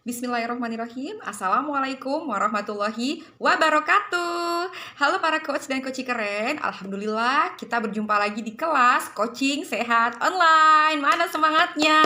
Bismillahirrahmanirrahim. Assalamualaikum warahmatullahi wabarakatuh. Halo para coach dan coach keren. Alhamdulillah kita berjumpa lagi di kelas coaching sehat online. Mana semangatnya?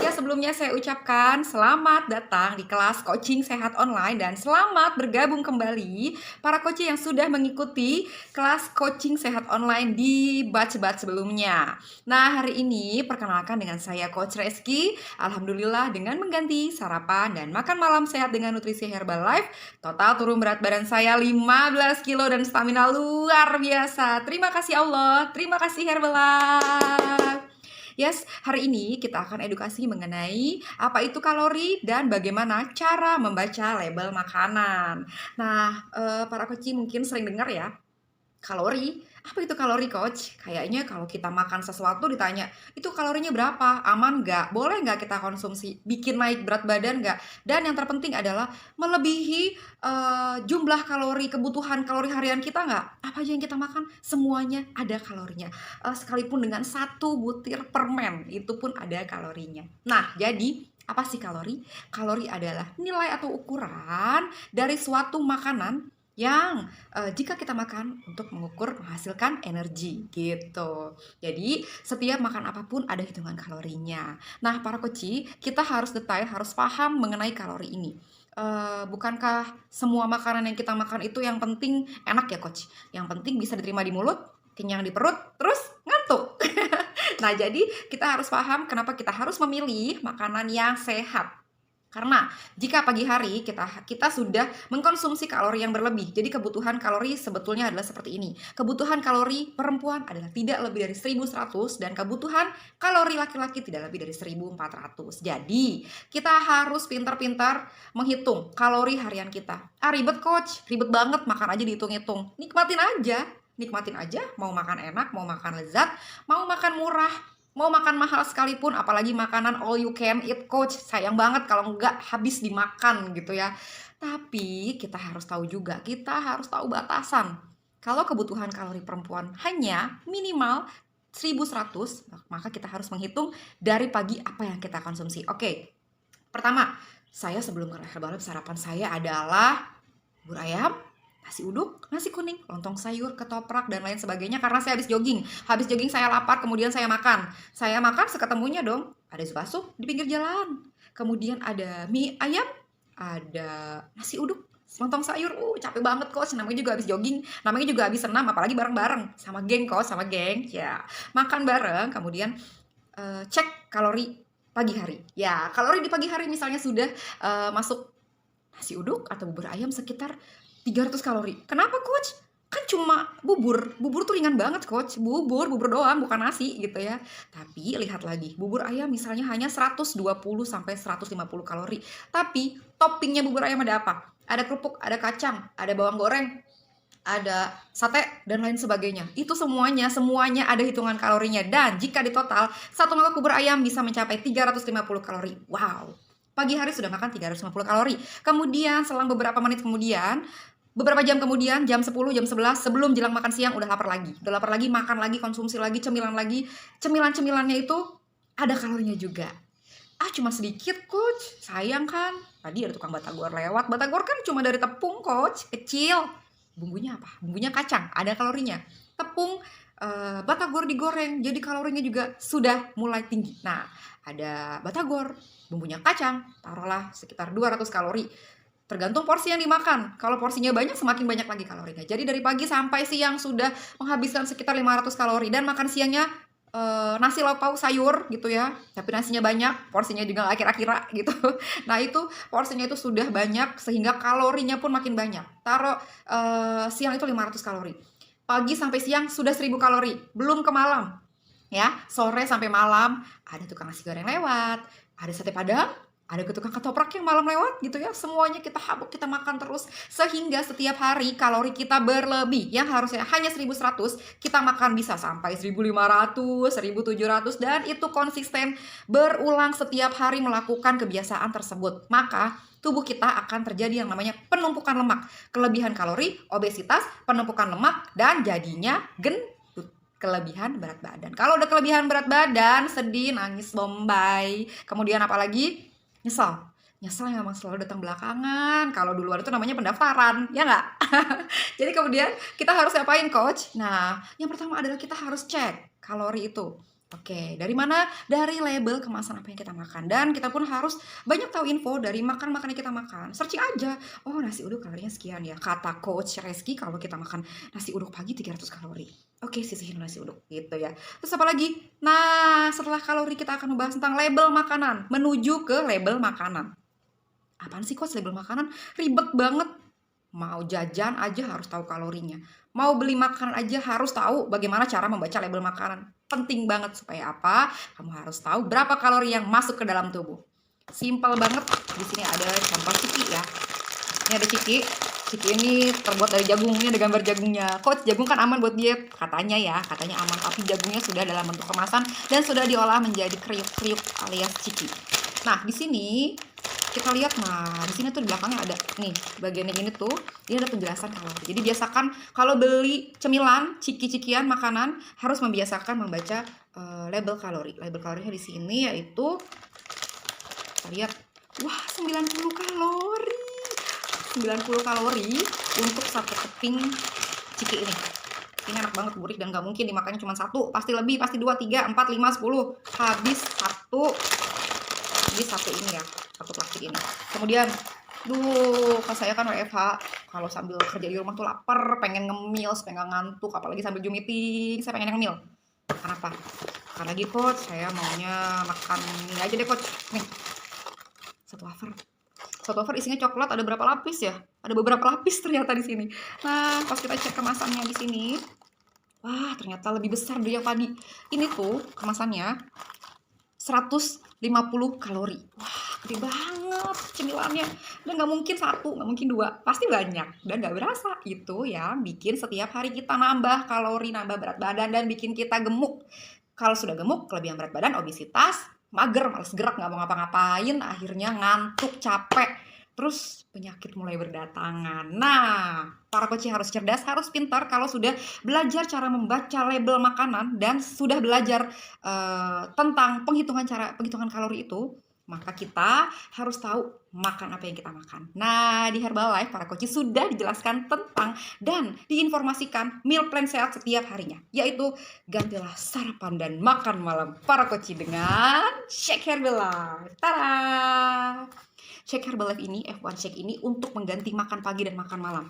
Ya, sebelumnya saya ucapkan selamat datang di kelas coaching sehat online dan selamat bergabung kembali para coach yang sudah mengikuti kelas coaching sehat online di batch-batch sebelumnya. Nah, hari ini perkenalkan dengan saya Coach Reski. Alhamdulillah dengan mengganti sarapan dan makan malam sehat dengan nutrisi Herbalife, total turun berat badan saya 15 kilo dan stamina luar biasa. Terima kasih Allah, terima kasih Herbalife. Yes, hari ini kita akan edukasi mengenai apa itu kalori dan bagaimana cara membaca label makanan. Nah, para coach mungkin sering dengar ya, kalori. Apa itu kalori, coach? Kayaknya kalau kita makan sesuatu ditanya, itu kalorinya berapa? Aman nggak? Boleh nggak kita konsumsi? Bikin naik berat badan nggak? Dan yang terpenting adalah melebihi jumlah kalori, kebutuhan kalori harian kita nggak? Apa aja yang kita makan, semuanya ada kalorinya. Sekalipun dengan 1 butir permen, itu pun ada kalorinya. Nah, jadi apa sih kalori? Kalori adalah nilai atau ukuran dari suatu makanan yang jika kita makan untuk mengukur menghasilkan energi gitu. Jadi setiap makan apapun ada hitungan kalorinya. Nah, para koci, kita harus detail, harus paham mengenai kalori ini. Bukankah semua makanan yang kita makan itu yang penting enak ya, coach? Yang penting bisa diterima di mulut, kenyang di perut, terus ngantuk. Nah, jadi kita harus paham kenapa kita harus memilih makanan yang sehat. Karena jika pagi hari kita sudah mengkonsumsi kalori yang berlebih, jadi kebutuhan kalori sebetulnya adalah seperti ini. Kebutuhan kalori perempuan adalah tidak lebih dari 1100 dan kebutuhan kalori laki-laki tidak lebih dari 1400. Jadi kita harus pintar-pintar menghitung kalori harian kita. Ribet, coach, ribet banget, makan aja dihitung-hitung. Nikmatin aja, mau makan enak, mau makan lezat, mau makan murah, mau makan mahal sekalipun, apalagi makanan all you can eat, coach, sayang banget kalau nggak habis dimakan gitu ya. Tapi kita harus tahu juga, kita harus tahu batasan. Kalau kebutuhan kalori perempuan hanya minimal 1100, maka kita harus menghitung dari pagi apa yang kita konsumsi. Oke, pertama, saya sebelum ke Herbalife sarapan saya adalah bubur ayam, nasi uduk, nasi kuning, lontong sayur, ketoprak, dan lain sebagainya karena saya habis jogging. Habis jogging saya lapar, kemudian saya makan. Saya makan seketemunya dong, ada bakso di pinggir jalan. Kemudian ada mie ayam, ada nasi uduk, lontong sayur. Capek banget, coach. Namanya juga habis jogging, namanya juga habis senam, apalagi bareng-bareng sama geng, coach, sama geng. Ya, makan bareng, kemudian cek kalori pagi hari. Ya, kalori di pagi hari misalnya sudah masuk nasi uduk atau bubur ayam sekitar 300 kalori. Kenapa, coach? Kan cuma bubur tuh ringan banget, coach. Bubur doang, bukan nasi gitu ya. Tapi lihat lagi, bubur ayam misalnya hanya 120 sampai 150 kalori. Tapi toppingnya bubur ayam ada apa? Ada kerupuk, ada kacang, ada bawang goreng, ada sate, dan lain sebagainya. Itu semuanya ada hitungan kalorinya. Dan jika di total, 1 mangkok bubur ayam bisa mencapai 350 kalori. Wow. Pagi hari sudah makan 350 kalori. Kemudian selang beberapa menit kemudian, beberapa jam kemudian, jam 10, jam 11, sebelum jelang makan siang udah lapar lagi. Makan lagi, konsumsi lagi, cemilan lagi. Cemilan-cemilannya itu ada kalorinya juga. Cuma sedikit, coach. Sayang kan? Tadi ada tukang batagor lewat. Batagor kan cuma dari tepung, coach. Kecil. Bumbunya apa? Bumbunya kacang, ada kalorinya. Tepung batagor digoreng, jadi kalorinya juga sudah mulai tinggi. Nah, ada batagor, bumbunya kacang, taruhlah sekitar 200 kalori. Tergantung porsi yang dimakan. Kalau porsinya banyak, semakin banyak lagi kalorinya. Jadi dari pagi sampai siang sudah menghabiskan sekitar 500 kalori. Dan makan siangnya nasi lauk pauk sayur gitu ya. Tapi nasinya banyak, porsinya juga gak kira-kira gitu. Nah, itu porsinya itu sudah banyak sehingga kalorinya pun makin banyak. Taruh siang itu 500 kalori. Pagi sampai siang sudah 1000 kalori. Belum ke malam. Ya, sore sampai malam ada tukang nasi goreng lewat, ada sate padang, ada tukang ketoprak yang malam lewat gitu ya. Semuanya kita habuk, kita makan terus sehingga setiap hari kalori kita berlebih. Yang harusnya hanya 1100, kita makan bisa sampai 1500, 1700, dan itu konsisten berulang setiap hari melakukan kebiasaan tersebut. Maka tubuh kita akan terjadi yang namanya penumpukan lemak, kelebihan kalori, obesitas, penumpukan lemak, dan jadinya kelebihan berat badan. Kalau udah kelebihan berat badan, sedih, nangis bombay. Kemudian apalagi? Nyesel yang memang selalu datang belakangan. Kalau duluan itu namanya pendaftaran, ya nggak? Jadi kemudian kita harus ngapain, Coach? Nah, yang pertama adalah kita harus cek kalori itu. Oke, dari mana? Dari label kemasan apa yang kita makan. Dan kita pun harus banyak tahu info dari makan-makan yang kita makan. Searching aja, oh nasi uduk kalorinya sekian ya. Kata Coach Reski kalau kita makan nasi uduk pagi 300 kalori. Oke, sisihin nasi uduk gitu ya. Terus apa lagi? Nah, setelah kalori kita akan membahas tentang label makanan. Menuju ke label makanan. Apaan sih Coach label makanan? Ribet banget. Mau jajan aja harus tahu kalorinya. Mau beli makanan aja harus tahu bagaimana cara membaca label makanan. Penting banget supaya apa? Kamu harus tahu berapa kalori yang masuk ke dalam tubuh. Simple banget. Di sini ada contoh ciki ya. Ini ada ciki. Ciki ini terbuat dari jagung. Ini ada gambar jagungnya. Coach, jagung kan aman buat diet. Katanya ya, katanya aman. Tapi jagungnya sudah dalam bentuk kemasan dan sudah diolah menjadi kriuk-kriuk alias ciki. Nah, di sini kita lihat, nah di sini tuh di belakangnya ada nih bagian ini tuh, ini ada penjelasan kalori. Jadi biasakan kalau beli cemilan, ciki-cikian makanan harus membiasakan membaca label kalori. Label kalorinya di sini yaitu kita lihat, wah 90 kalori. 90 kalori untuk satu keping ciki ini. Ini enak banget, gurih, dan gak mungkin dimakannya cuma satu, pasti lebih, pasti 2, 3, 4, 5, 10. Habis satu ini ya, satu plastik ini. Kemudian pas saya kan WFH, kalau sambil kerja di rumah tuh lapar, pengen ngemil, supaya gak ngantuk, apalagi sambil Zoom meeting, saya pengen ngemil. Kenapa? Karena lagi Coach, saya maunya makan ini aja deh Coach. Nih, satu wafer isinya coklat, ada berapa lapis ya? Ada beberapa lapis ternyata di sini. Nah, pas kita cek kemasannya di sini, wah ternyata lebih besar dari yang tadi. Ini tuh kemasannya 150 kalori. Wah, gede banget cemilannya. Dan nggak mungkin satu, nggak mungkin dua, pasti banyak dan nggak berasa. Itu yang bikin setiap hari kita nambah kalori, nambah berat badan, dan bikin kita gemuk. Kalau sudah gemuk, kelebihan berat badan, obesitas, mager, males gerak, nggak mau ngapa-ngapain, akhirnya ngantuk, capek, terus penyakit mulai berdatangan. Nah, para coach harus cerdas, harus pintar kalau sudah belajar cara membaca label makanan dan sudah belajar tentang penghitungan kalori itu, maka kita harus tahu makan apa yang kita makan. Nah, di Herbalife para coach sudah dijelaskan tentang dan diinformasikan meal plan sehat setiap harinya, yaitu gantilah sarapan dan makan malam para coach dengan Shake Herbalife. Tada! Shake Herbalife ini, F1 Shake ini untuk mengganti makan pagi dan makan malam.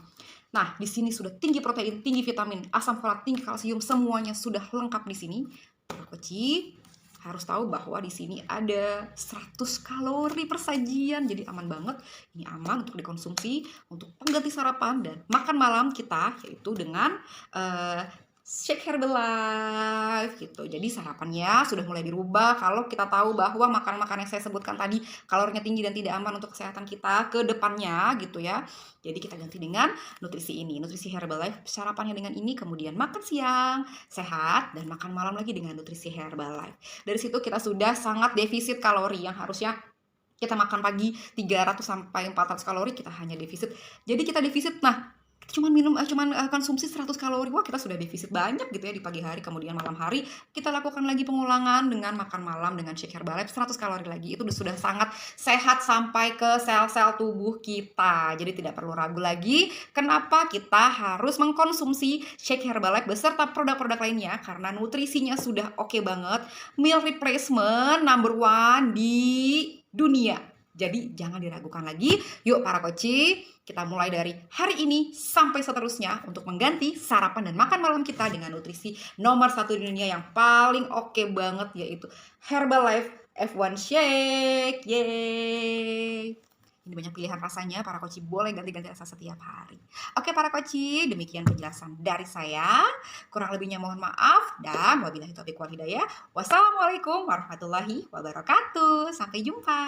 Nah, di sini sudah tinggi protein, tinggi vitamin, asam folat, tinggi kalsium, semuanya sudah lengkap di sini. Para coach harus tahu bahwa di sini ada 100 kalori per sajian, jadi aman banget. Ini aman untuk dikonsumsi untuk pengganti sarapan dan makan malam kita, yaitu dengan Shake Herbalife gitu. Jadi sarapannya sudah mulai dirubah kalau kita tahu bahwa makan-makan yang saya sebutkan tadi kalorinya tinggi dan tidak aman untuk kesehatan kita ke depannya gitu ya. Jadi kita ganti dengan nutrisi ini, nutrisi Herbalife. Sarapannya dengan ini, kemudian makan siang sehat dan makan malam lagi dengan nutrisi Herbalife. Dari situ kita sudah sangat defisit kalori yang harusnya kita makan pagi 300 sampai 400 kalori, kita hanya defisit. Jadi kita defisit, nah cuman konsumsi 100 kalori, wah kita sudah defisit banyak gitu ya di pagi hari. Kemudian malam hari kita lakukan lagi pengulangan dengan makan malam dengan Shake Herbalife 100 kalori lagi. Itu sudah sangat sehat sampai ke sel-sel tubuh kita. Jadi tidak perlu ragu lagi kenapa kita harus mengkonsumsi Shake Herbalife beserta produk-produk lainnya, karena nutrisinya sudah oke banget. Meal replacement number 1 di dunia. Jadi jangan diragukan lagi. Yuk para koci, kita mulai dari hari ini sampai seterusnya untuk mengganti sarapan dan makan malam kita dengan nutrisi nomor 1 di dunia yang paling oke banget, yaitu Herbalife F1 Shake. Yeay! Ini banyak pilihan rasanya, para koci boleh ganti-ganti rasa setiap hari. Oke para koci, demikian penjelasan dari saya. Kurang lebihnya mohon maaf, dan wabillahi taufiq wal hidayah. Wassalamualaikum warahmatullahi wabarakatuh. Sampai jumpa.